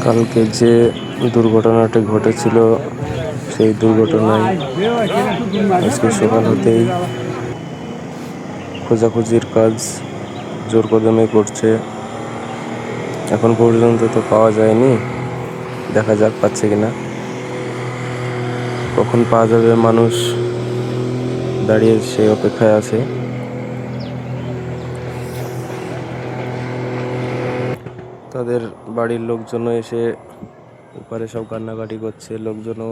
কালকে যে দুর্ঘটনাটি ঘটেছিল সেই দুর্ঘটনায় আজকে সকাল হতেই খোঁজাখুঁজির কাজ জোর কদমে করছে। এখন পর্যন্ত তো পাওয়া যায়নি, দেখা যাক পাচ্ছে কিনা। কখন পাওয়া যাবে মানুষ দাঁড়িয়ে সেই অপেক্ষায় আছে। তাদের বাড়ির লোকজনও এসে ওপারে সব কান্নাকাটি করছে, লোকজনও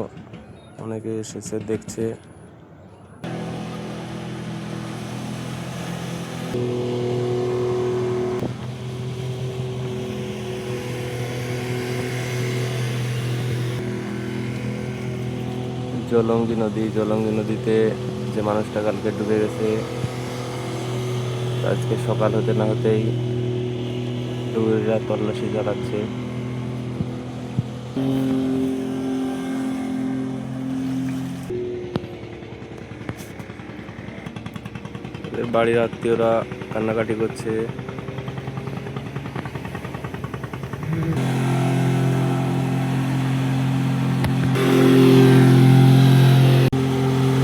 অনেকে এসেছে দেখছে। জলঙ্গি নদীতে যে মানুষটা কালকে ডুবে গেছে, আজকে সকাল হতে না হতেই ডুবুরিরা তল্লাশি চালাচ্ছে। ওদের বাড়ির আত্মীয়রা কান্নাকাটি করছে।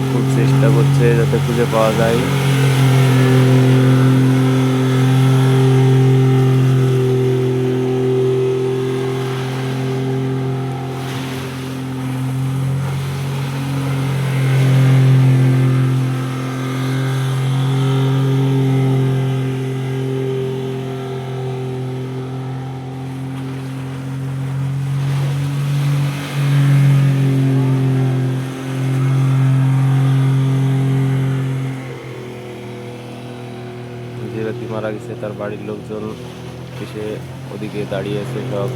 খুব চেষ্টা করছে যাতে খুঁজে পাওয়া যায়। যে ব্যক্তি মারা গেছে তার বাড়ির লোকজন এসে ওদিকে দাঁড়িয়ে আছে সব।